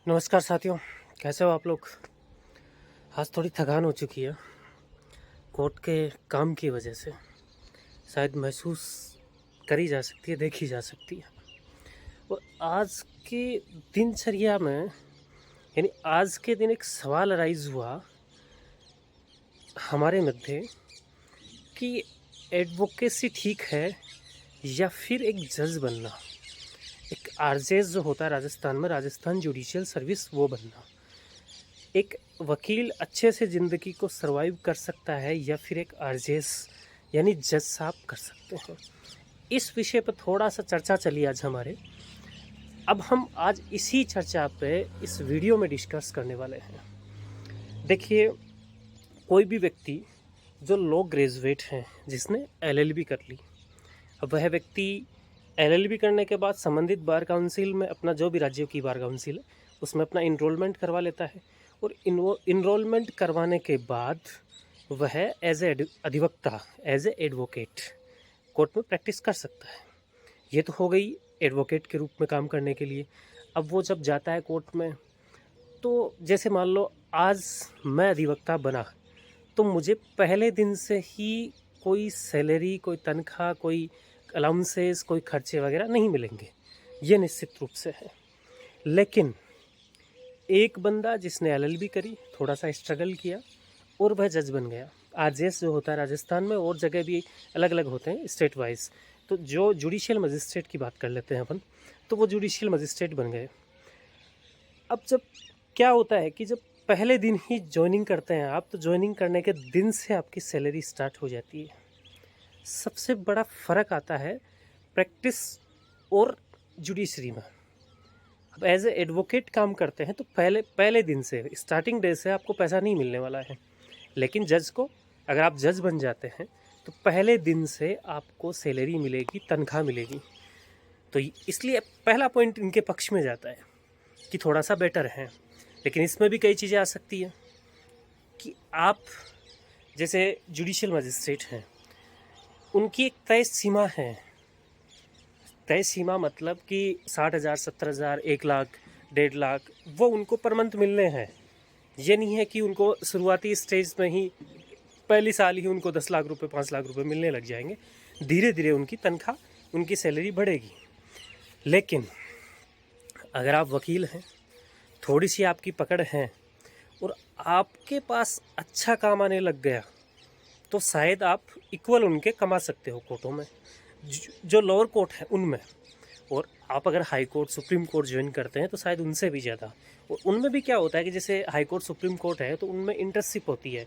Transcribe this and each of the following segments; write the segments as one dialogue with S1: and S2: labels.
S1: नमस्कार साथियों, कैसे हो आप लोग। आज थोड़ी थकान हो चुकी है कोर्ट के काम की वजह से। शायद महसूस करी जा सकती है, देखी जा सकती है। और आज के दिनचर्या में यानी आज के दिन एक सवाल अराइज हुआ हमारे मध्य कि एडवोकेसी ठीक है या फिर एक जज बनना, एक आरजेएस जो होता है राजस्थान में, राजस्थान जुडिशियल सर्विस, वो बनना। एक वकील अच्छे से ज़िंदगी को सरवाइव कर सकता है या फिर एक आरजेएस यानी जज साहब कर सकते हैं। इस विषय पर थोड़ा सा चर्चा चली आज हमारे। अब हम आज इसी चर्चा पे इस वीडियो में डिस्कस करने वाले हैं। देखिए, कोई भी व्यक्ति जो लॉ ग्रेजुएट हैं, जिसने एलएलबी कर ली, अब वह व्यक्ति एलएलबी करने के बाद संबंधित बार काउंसिल में अपना, जो भी राज्यों की बार काउंसिल है उसमें अपना इनरोलमेंट करवा लेता है। और इनरोलमेंट करवाने के बाद वह एज ए अधिवक्ता, एज ए एडवोकेट कोर्ट में प्रैक्टिस कर सकता है। ये तो हो गई एडवोकेट के रूप में काम करने के लिए। अब वो जब जाता है कोर्ट में, तो जैसे मान लो आज मैं अधिवक्ता बना, तो मुझे पहले दिन से ही कोई सैलरी, कोई तनख्वाह, कोई अलाउंसेस, कोई खर्चे वगैरह नहीं मिलेंगे, ये निश्चित रूप से है। लेकिन एक बंदा जिसने एलएलबी करी, थोड़ा सा स्ट्रगल किया और वह जज बन गया। आरजेएस जो होता है राजस्थान में, और जगह भी अलग अलग होते हैं स्टेट वाइज, तो जो जुडिशियल मजिस्ट्रेट की बात कर लेते हैं अपन, तो वो जुडिशियल मजिस्ट्रेट बन गए। अब जब क्या होता है कि जब पहले दिन ही ज्वाइनिंग करते हैं आप, तो ज्वाइनिंग करने के दिन से आपकी सैलरी स्टार्ट हो जाती है। सबसे बड़ा फ़र्क आता है प्रैक्टिस और जुडिशरी में। अब एज ए एडवोकेट काम करते हैं तो पहले दिन से, स्टार्टिंग डे से आपको पैसा नहीं मिलने वाला है। लेकिन जज को, अगर आप जज बन जाते हैं तो पहले दिन से आपको सैलरी मिलेगी, तनख्वाह मिलेगी। तो इसलिए पहला पॉइंट इनके पक्ष में जाता है कि थोड़ा सा बेटर है। लेकिन इसमें भी कई चीज़ें आ सकती हैं कि आप जैसे जुडिशियल मजिस्ट्रेट हैं, उनकी एक तय सीमा है। तय सीमा मतलब कि 60,000, 70,000, 1 लाख, 1.5 लाख वो उनको पर मंथ मिलने हैं। ये नहीं है कि उनको शुरुआती स्टेज में ही पहली साल ही उनको 10 लाख रुपए, 5 लाख रुपए मिलने लग जाएंगे। धीरे धीरे उनकी तनख्वाह, उनकी सैलरी बढ़ेगी। लेकिन अगर आप वकील हैं, थोड़ी सी आपकी पकड़ है और आपके पास अच्छा काम आने लग गया, तो शायद आप इक्वल उनके कमा सकते हो कोर्टों में, जो लोअर कोर्ट है उनमें। और आप अगर high court, supreme court join करते हैं तो शायद उनसे भी ज़्यादा। और उनमें भी क्या होता है कि जैसे हाई कोर्ट, सुप्रीम कोर्ट है तो उनमें इंटर्नशिप होती है।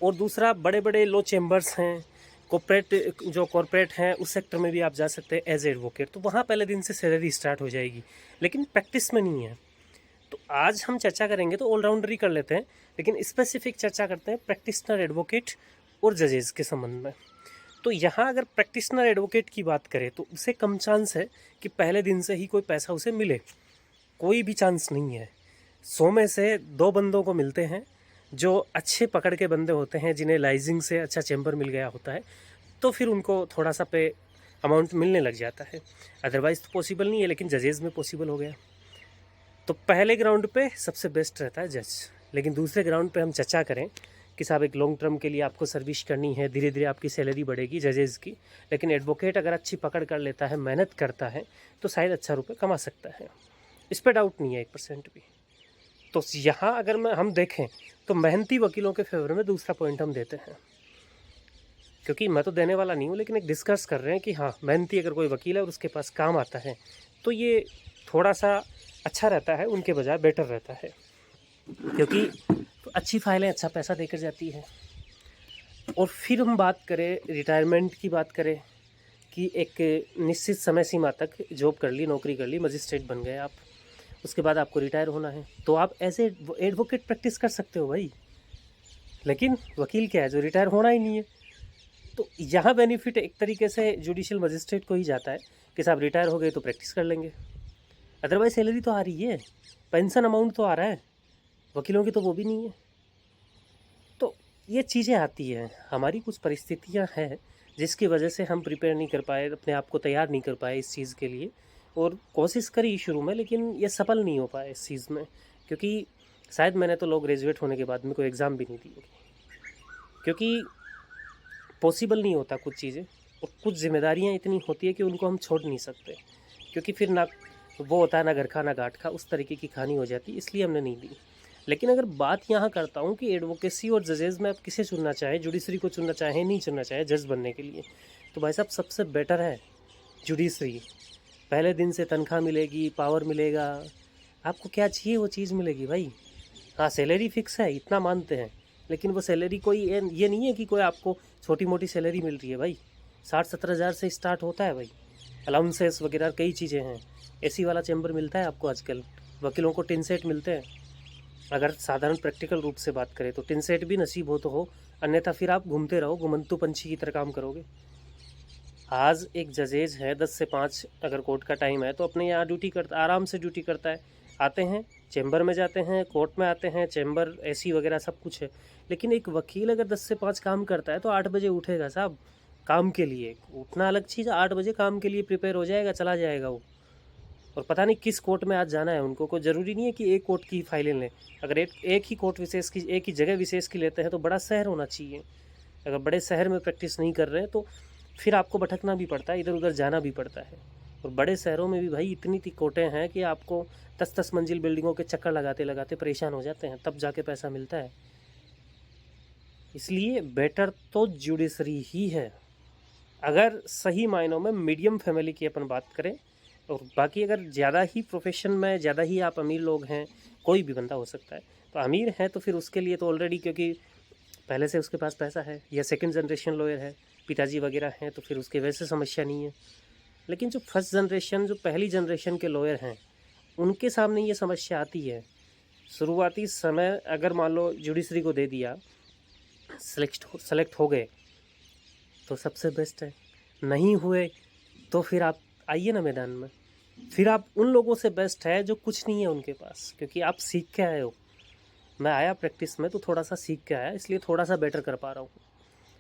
S1: और दूसरा, बड़े बड़े लॉ चैम्बर्स हैं, कॉर्पोरेट, जो कॉर्पोरेट हैं उस सेक्टर में भी आप जा सकते हैं एज एडवोकेट, तो वहाँ पहले दिन से सैलरी स्टार्ट हो जाएगी। लेकिन प्रैक्टिस में नहीं है। तो आज हम चर्चा करेंगे तो ऑलराउंडर ही कर लेते हैं, लेकिन स्पेसिफिक चर्चा करते हैं प्रैक्टिशनर एडवोकेट और जजेस के संबंध में। तो यहाँ अगर प्रैक्टिशनर एडवोकेट की बात करें तो उसे कम चांस है कि पहले दिन से ही कोई पैसा उसे मिले। कोई भी चांस नहीं है। 100 में से 2 बंदों को मिलते हैं जो अच्छे पकड़ के बंदे होते हैं, जिन्हें लाइजिंग से अच्छा चैम्बर मिल गया होता है, तो फिर उनको थोड़ा सा पे अमाउंट मिलने लग जाता है। अदरवाइज़ तो पॉसिबल नहीं है, लेकिन जजेस में पॉसिबल हो गया। तो पहले ग्राउंड पे सबसे बेस्ट रहता है जज। लेकिन दूसरे ग्राउंड पे हम चर्चा करें कि साहब एक लॉन्ग टर्म के लिए आपको सर्विस करनी है, धीरे धीरे आपकी सैलरी बढ़ेगी जजेस की। लेकिन एडवोकेट अगर अच्छी पकड़ कर लेता है, मेहनत करता है, तो शायद अच्छा रुपये कमा सकता है। इस पर डाउट नहीं है 1% भी। तो यहाँ अगर हम देखें तो मेहनती वकीलों के फेवर में दूसरा पॉइंट हम देते हैं, क्योंकि मैं तो देने वाला नहीं हूँ, लेकिन एक डिस्कस कर रहे हैं कि हाँ, मेहनती अगर कोई वकील है और उसके पास काम आता है तो ये थोड़ा सा अच्छा रहता है, उनके बजाय बेटर रहता है। क्योंकि तो अच्छी फाइलें अच्छा पैसा देकर जाती है। और फिर हम बात करें रिटायरमेंट की, बात करें कि एक निश्चित समय सीमा तक जॉब कर ली, नौकरी कर ली, मजिस्ट्रेट बन गए आप, उसके बाद आपको रिटायर होना है, तो आप एज ए एडवोकेट प्रैक्टिस कर सकते हो भाई। लेकिन वकील क्या है, जो रिटायर होना ही नहीं है। तो यहाँ बेनिफिट एक तरीके से जुडिशियल मजिस्ट्रेट को ही जाता है कि साहब रिटायर हो गए तो प्रैक्टिस कर लेंगे। अदरवाइज सैलरी तो आ रही है, पेंशन अमाउंट तो आ रहा है, वकीलों की तो वो भी नहीं है। तो ये चीज़ें आती हैं, हमारी कुछ परिस्थितियां हैं जिसकी वजह से हम प्रिपेयर नहीं कर पाए, अपने आप को तैयार नहीं कर पाए इस चीज़ के लिए। और कोशिश करी शुरू में, लेकिन ये सफल नहीं हो पाया इस चीज़ में, क्योंकि शायद मैंने तो लोग ग्रेजुएट होने के बाद में कोई एग्ज़ाम भी नहीं दी होगी, क्योंकि पॉसिबल नहीं होता कुछ चीज़ें, और कुछ जिम्मेदारियाँ इतनी होती है कि उनको हम छोड़ नहीं सकते, क्योंकि फिर ना वो होता है ना घर खा ना घाट खा, उस तरीके की कहानी हो जाती, इसलिए हमने नहीं दी। लेकिन अगर बात यहाँ करता हूँ कि एडवोकेसी और जजेज़ में आप किसे चुनना चाहें, जुडिशरी को चुनना चाहें, नहीं चुनना चाहें जज बनने के लिए, तो भाई साहब सबसे बेटर है जुडिशरी। पहले दिन से तनख्वाह मिलेगी, पावर मिलेगा, आपको क्या चाहिए वो चीज़ मिलेगी भाई। हाँ, सैलरी फिक्स है, इतना मानते हैं, लेकिन वो सैलरी कोई ये नहीं है कि कोई आपको छोटी मोटी सैलरी मिल रही है भाई। 60-70 हज़ार से स्टार्ट होता है भाई। अलाउंसेस वगैरह कई चीज़ें हैं। एसी वाला चैम्बर मिलता है आपको आजकल, वकीलों को टिन सेट मिलते हैं। अगर साधारण प्रैक्टिकल रूप से बात करें तो टिन सेट भी नसीब हो तो हो, अन्यथा फिर आप घूमते रहो, घुमंतु पंछी की तरह काम करोगे। आज एक जजेज है 10 से 5, अगर कोर्ट का टाइम है तो अपने यहाँ ड्यूटी करता, आराम से ड्यूटी करता है। आते हैं चैम्बर में, जाते हैं कोर्ट में, आते हैं चैम्बर, एसी वगैरह सब कुछ है। लेकिन एक वकील अगर 10 से 5 काम करता है तो 8 बजे उठेगा साहब काम के लिए। उठना अलग चीज़, 8 बजे काम के लिए प्रिपेयर हो जाएगा, चला जाएगा वो। और पता नहीं किस कोर्ट में आज जाना है उनको, कोई ज़रूरी नहीं है कि एक कोर्ट की फाइलें लें। अगर एक ही कोर्ट विशेष की, एक ही जगह विशेष की लेते हैं तो बड़ा शहर होना चाहिए। अगर बड़े शहर में प्रैक्टिस नहीं कर रहे हैं तो फिर आपको भटकना भी पड़ता है, इधर उधर जाना भी पड़ता है। और बड़े शहरों में भी भाई इतनी कोर्टें हैं कि आपको 10-10 मंजिल बिल्डिंगों के चक्कर लगाते लगाते परेशान हो जाते हैं, तब जाके पैसा मिलता है। इसलिए बेटर तो जुडिशरी ही है, अगर सही मायनों में मीडियम फैमिली की अपन बात करें। और बाकी अगर ज़्यादा ही प्रोफेशन में, ज़्यादा ही आप अमीर लोग हैं, कोई भी बंदा हो सकता है, तो अमीर है तो फिर उसके लिए तो ऑलरेडी, क्योंकि पहले से उसके पास पैसा है, या सेकंड जनरेशन लॉयर है, पिताजी वगैरह हैं, तो फिर उसके वैसे समस्या नहीं है। लेकिन जो फर्स्ट जनरेशन, जो पहली जनरेशन के लॉयर हैं, उनके सामने ये समस्या आती है। शुरुआती समय अगर मान लो जुडिशरी को दे दिया, सेलेक्ट हो गए तो सबसे बेस्ट है, नहीं हुए तो फिर आप आइए ना मैदान में। फिर आप उन लोगों से बेस्ट है जो कुछ नहीं है उनके पास, क्योंकि आप सीख के आए हो। मैं आया प्रैक्टिस में तो थोड़ा सा सीख के आया, इसलिए थोड़ा सा बेटर कर पा रहा हूँ।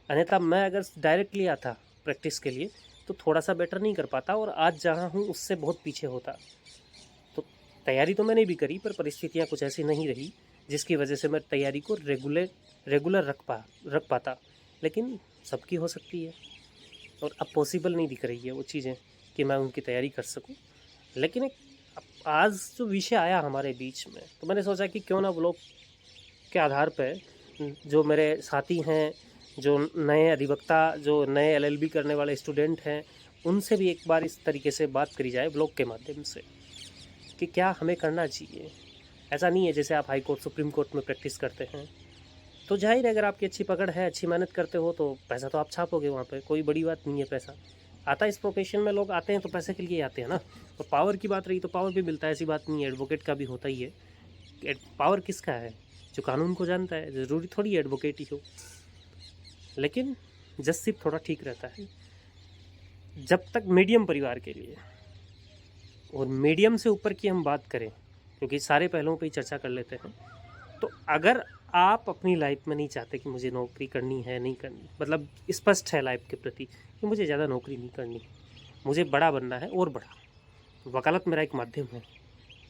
S1: अन्यथा मैं अगर डायरेक्टली आता प्रैक्टिस के लिए तो थोड़ा सा बेटर नहीं कर पाता, और आज जहाँ हूँ उससे बहुत पीछे होता। तो तैयारी तो मैंने भी करी, पर परिस्थितियाँ कुछ ऐसी नहीं रही जिसकी वजह से मैं तैयारी को रेगुलर रख पाता। लेकिन सबकी हो सकती है, और अब पॉसिबल नहीं दिख रही है वो चीज़ें कि मैं उनकी तैयारी कर सकूं। लेकिन एक आज जो विषय आया हमारे बीच में, तो मैंने सोचा कि क्यों ना ब्लॉग के आधार पर जो मेरे साथी हैं, जो नए अधिवक्ता, जो नए एलएलबी करने वाले स्टूडेंट हैं, उनसे भी एक बार इस तरीके से बात करी जाए ब्लॉग के माध्यम से कि क्या हमें करना चाहिए। ऐसा नहीं है जैसे आप हाई कोर्ट, सुप्रीम कोर्ट में प्रैक्टिस करते हैं तो जाहिर है अगर आपकी अच्छी पकड़ है, अच्छी मेहनत करते हो तो पैसा तो आप छापोगे वहाँ पे, कोई बड़ी बात नहीं है। पैसा आता है इस प्रोफेशन में, लोग आते हैं तो पैसे के लिए आते हैं ना। और पावर की बात रही तो पावर भी मिलता है, ऐसी बात नहीं है, एडवोकेट का भी होता ही है। पावर किसका है? जो कानून को जानता है। ज़रूरी थोड़ी एडवोकेट ही हो, लेकिन जजशिप थोड़ा ठीक रहता है जब तक मीडियम परिवार के लिए। और मीडियम से ऊपर की हम बात करें, क्योंकि सारे पहलुओं पर ही चर्चा कर लेते हैं, तो अगर आप अपनी लाइफ में नहीं चाहते कि मुझे नौकरी करनी है, नहीं करनी, मतलब स्पष्ट है लाइफ के प्रति कि मुझे ज़्यादा नौकरी नहीं करनी, मुझे बड़ा बनना है और बड़ा, वकालत मेरा एक माध्यम है,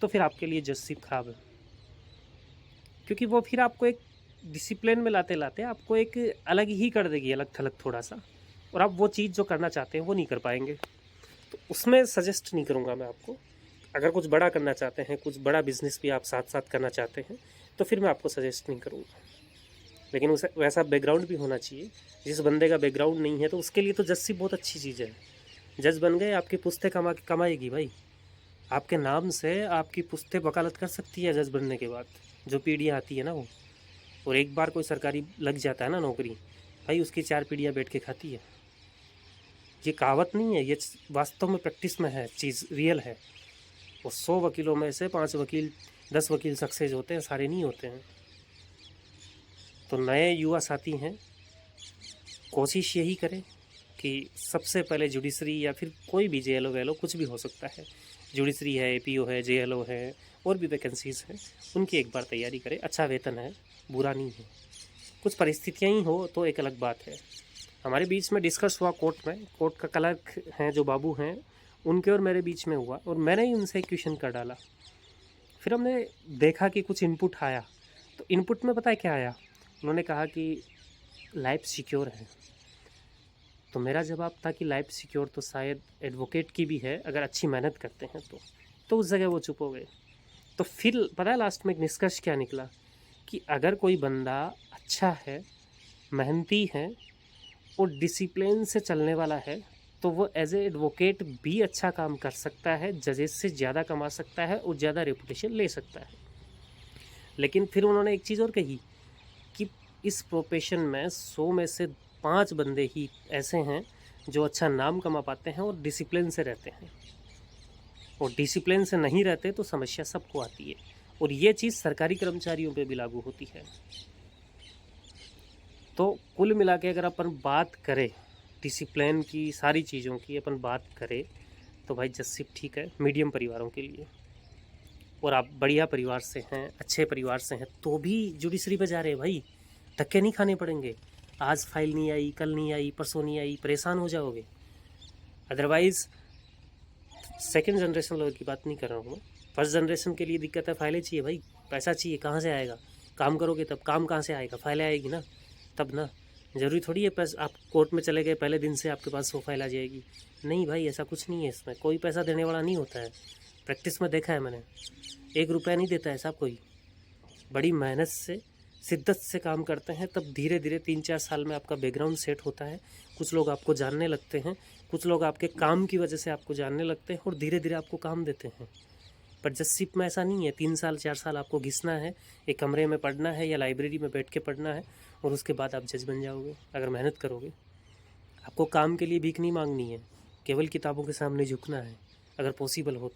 S1: तो फिर आपके लिए जजशिप खराब है। क्योंकि वो फिर आपको एक डिसिप्लिन में लाते लाते आपको एक अलग ही कर देगी, अलग थलग थोड़ा सा, और आप वो चीज़ जो करना चाहते हैं वो नहीं कर पाएंगे। तो उसमें सजेस्ट नहीं करूँगा मैं आपको। अगर कुछ बड़ा करना चाहते हैं, कुछ बड़ा बिजनेस भी आप साथ साथ करना चाहते हैं, तो फिर मैं आपको सजेस्ट नहीं करूँगा। लेकिन उसे वैसा बैकग्राउंड भी होना चाहिए। जिस बंदे का बैकग्राउंड नहीं है तो उसके लिए तो जज बहुत अच्छी चीज़ है। जज बन गए, आपकी पुश्तें कमाएगी भाई। आपके नाम से आपकी पुश्तें वकालत कर सकती है जज बनने के बाद, जो पीढ़ियाँ आती है ना वो। और एक बार कोई सरकारी लग जाता है ना नौकरी, भाई उसकी 4 पीढ़ियाँ बैठ के खाती है। ये कहावत नहीं है, ये वास्तव में प्रैक्टिस में है, चीज़ रियल है। और 100 वकीलों में से 5 वकील, 10 वकील सक्सेस होते हैं, सारे नहीं होते हैं। तो नए युवा साथी हैं, कोशिश यही करें कि सबसे पहले जुडिशरी या फिर कोई भी जेएलओ वेलो कुछ भी हो सकता है, जुडिशरी है, एपीओ है, जेएलओ है, और भी वैकेंसीज़ हैं, उनकी एक बार तैयारी करें। अच्छा वेतन है, बुरा नहीं है। कुछ परिस्थितियाँ ही हो तो एक अलग बात है। हमारे बीच में डिस्कस हुआ कोर्ट में, कोर्ट का क्लर्क हैं जो बाबू हैं, उनके और मेरे बीच में हुआ और मैंने ही उनसे एक क्वेश्चन कर डाला। फिर हमने देखा कि कुछ इनपुट आया, तो इनपुट में पता है क्या आया? उन्होंने कहा कि लाइफ सिक्योर है। तो मेरा जवाब था कि लाइफ सिक्योर तो शायद एडवोकेट की भी है अगर अच्छी मेहनत करते हैं तो उस जगह वो चुप हो गए। तो फिर पता है लास्ट में एक निष्कर्ष क्या निकला कि अगर कोई बंदा अच्छा है, मेहनती है और डिसिप्लिन से चलने वाला है तो वो एज ए एडवोकेट भी अच्छा काम कर सकता है, जजेस से ज़्यादा कमा सकता है और ज़्यादा रेपुटेशन ले सकता है। लेकिन फिर उन्होंने एक चीज़ और कही कि इस प्रोफेशन में 100 में से 5 बंदे ही ऐसे हैं जो अच्छा नाम कमा पाते हैं और डिसिप्लिन से रहते हैं, और डिसिप्लिन से नहीं रहते तो समस्या सबको आती है। और ये चीज़ सरकारी कर्मचारियों पे भी लागू होती है। तो कुल मिला के अगर अपन बात करें डिसिप्लिन की, सारी चीज़ों की अपन बात करें, तो भाई जस्सिप ठीक है मीडियम परिवारों के लिए। और आप बढ़िया परिवार से हैं, अच्छे परिवार से हैं, तो भी जुडिशरी पे जा रहे हैं भाई, धक्के नहीं खाने पड़ेंगे। आज फाइल नहीं आई, कल नहीं आई, परसों नहीं आई, परेशान हो जाओगे। अदरवाइज़ सेकंड जनरेशन लोगों की बात नहीं कर रहा हूँ मैं, फर्स्ट जनरेशन के लिए दिक्कत है, फाइलें चाहिए भाई, पैसा चाहिए, कहाँ से आएगा? काम करोगे तब, काम कहाँ से आएगा? फाइलें आएगी ना तब ना। ज़रूरी थोड़ी है पैसा, आप कोर्ट में चले गए पहले दिन से आपके पास वो फाइल आ जाएगी। नहीं भाई, ऐसा कुछ नहीं है, इसमें कोई पैसा देने वाला नहीं होता है। प्रैक्टिस में देखा है मैंने, 1 रुपया नहीं देता है साहब कोई। बड़ी मेहनत से, शिद्दत से काम करते हैं, तब धीरे धीरे 3-4 साल में आपका बैकग्राउंड सेट होता है। कुछ लोग आपको जानने लगते हैं, कुछ लोग आपके काम की वजह से आपको जानने लगते हैं और धीरे धीरे आपको काम देते हैं। पर जस्सिप में ऐसा नहीं है, 3 साल 4 साल आपको घिसना है, एक कमरे में पढ़ना है या लाइब्रेरी में बैठ के पढ़ना है और उसके बाद आप जज बन जाओगे अगर मेहनत करोगे। आपको काम के लिए भीख नहीं मांगनी है, केवल किताबों के सामने झुकना है अगर पॉसिबल हो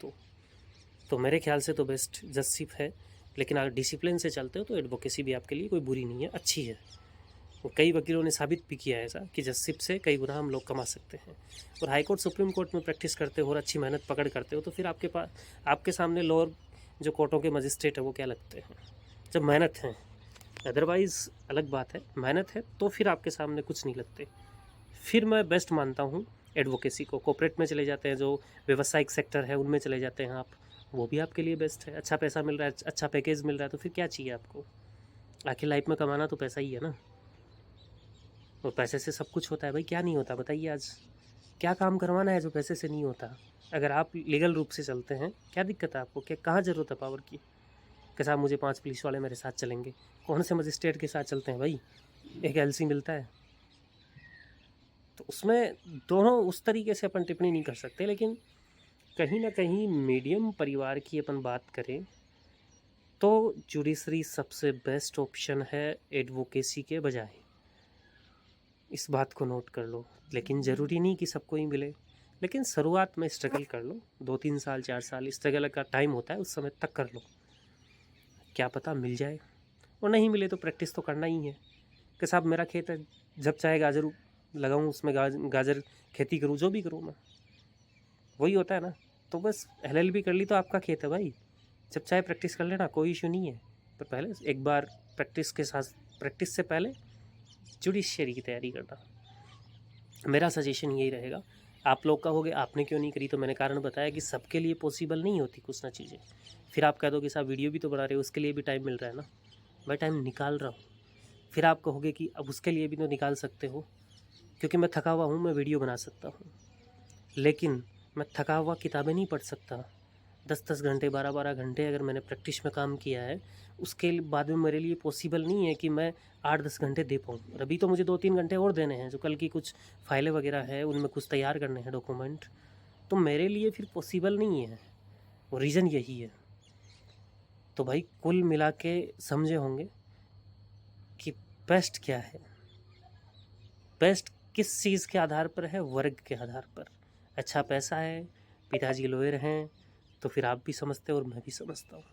S1: तो मेरे ख्याल से तो बेस्ट जस्सिप है। लेकिन अगर डिसिप्लिन से चलते हो तो एडवोकेसी भी आपके लिए कोई बुरी नहीं है, अच्छी है। और कई वकीलों ने साबित भी किया है ऐसा कि जस्सिप से कई गुना हम लोग कमा सकते हैं। और हाई कोर्ट सुप्रीम कोर्ट में प्रैक्टिस करते हो और अच्छी मेहनत पकड़ करते हो तो फिर आपके पास, आपके सामने लोअर जो कोर्टों के मजिस्ट्रेट है वो क्या लगते हैं, जब मेहनत है। अदरवाइज़ अलग बात है, मेहनत है तो फिर आपके सामने कुछ नहीं लगते। फिर मैं बेस्ट मानता हूँ एडवोकेसी को। कॉर्पोरेट में चले जाते हैं, जो व्यावसायिक सेक्टर है उनमें चले जाते हैं आप, वो भी आपके लिए बेस्ट है। अच्छा पैसा मिल रहा है, अच्छा पैकेज मिल रहा है, तो फिर क्या चाहिए आपको? आखिर लाइफ में कमाना तो पैसा ही है ना, और पैसे से सब कुछ होता है भाई। क्या नहीं होता बताइए? आज क्या काम करवाना है जो पैसे से नहीं होता? अगर आप लीगल रूप से चलते हैं, क्या दिक्कत है आपको? क्या कहाँ ज़रूरत है पावर की कि साहब मुझे 5 पुलिस वाले मेरे साथ चलेंगे? कौन से मजिस्ट्रेट के साथ चलते हैं भाई? एक एलसी मिलता है। तो उसमें दोनों उस तरीके से अपन टिप्पणी नहीं कर सकते। लेकिन कहीं ना कहीं मीडियम परिवार की अपन बात करें तो जुडिशरी सबसे बेस्ट ऑप्शन है एडवोकेसी के बजाय। इस बात को नोट कर लो। लेकिन ज़रूरी नहीं कि सबको ही मिले, लेकिन शुरुआत में स्ट्रगल कर लो, 2-3 साल 4 साल स्ट्रगल का टाइम होता है, उस समय तक कर लो, क्या पता मिल जाए। और नहीं मिले तो प्रैक्टिस तो करना ही है कि साहब मेरा खेत है, जब चाहे गाजर लगाऊं, उसमें गाजर खेती करूं, जो भी करूं मैं, वही होता है ना। तो बस एलएलबी कर ली तो आपका खेत है भाई, जब चाहे प्रैक्टिस कर लेना, कोई इशू नहीं है। पर पहले एक बार प्रैक्टिस के साथ, प्रैक्टिस से पहले जुडिशरी की तैयारी करना, मेरा सजेशन यही रहेगा। आप लोग कहोगे आपने क्यों नहीं करी, तो मैंने कारण बताया कि सबके लिए पॉसिबल नहीं होती कुछ ना चीज़ें। फिर आप कह दो कि साहब वीडियो भी तो बना रहे हो, उसके लिए भी टाइम मिल रहा है ना। मैं टाइम निकाल रहा हूँ। फिर आप कहोगे कि अब उसके लिए भी तो निकाल सकते हो, क्योंकि मैं थका हुआ हूँ, मैं वीडियो बना सकता हूँ, लेकिन मैं थका हुआ किताबें नहीं पढ़ सकता। 10-10 घंटे, 12-12 घंटे अगर मैंने प्रैक्टिस में काम किया है, उसके बाद में मेरे लिए पॉसिबल नहीं है कि मैं 8-10 घंटे दे पाऊँ। और अभी तो मुझे 2-3 घंटे और देने हैं, जो कल की कुछ फाइलें वगैरह है उनमें कुछ तैयार करने हैं डॉक्यूमेंट, तो मेरे लिए फिर पॉसिबल नहीं है। और रीज़न यही है। तो भाई कुल मिला के समझे होंगे कि बेस्ट क्या है। बेस्ट किस चीज़ के आधार पर है? वर्ग के आधार पर। अच्छा पैसा है, पिताजी लॉयर हैं, तो फिर आप भी समझते हो और मैं भी समझता हूँ।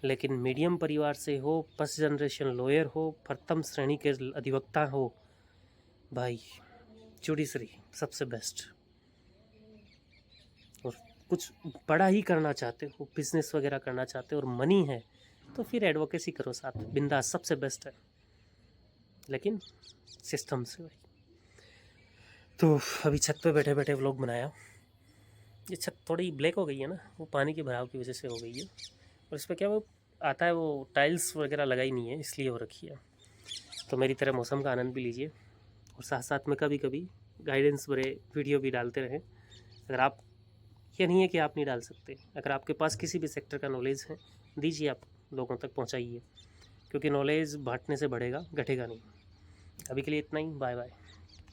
S1: लेकिन मीडियम परिवार से हो, फर्स्ट जनरेशन लॉयर हो, प्रथम श्रेणी के अधिवक्ता हो, भाई जुडिशरी सबसे बेस्ट। और कुछ बड़ा ही करना चाहते हो, बिजनेस वगैरह करना चाहते हो और मनी है, तो फिर एडवोकेसी करो साथ, बिंदास, सबसे बेस्ट है। लेकिन सिस्टम से भाई। तो अभी छत पे बैठे बैठे व्लॉग बनाया, ये छत थोड़ी ब्लैक हो गई है ना, वो पानी के भराव की वजह से हो गई है। और इस पर क्या वो आता है, वो टाइल्स वगैरह लगाई नहीं है, इसलिए हो रखी है। तो मेरी तरह मौसम का आनंद भी लीजिए, और साथ साथ में कभी कभी गाइडेंस भरे वीडियो भी डालते रहें। अगर आप, ये नहीं है कि आप नहीं डाल सकते, अगर आपके पास किसी भी सेक्टर का नॉलेज है, दीजिए, आप लोगों तक पहुंचाइए, क्योंकि नॉलेज बांटने से बढ़ेगा, घटेगा नहीं। अभी के लिए इतना ही, बाय बाय।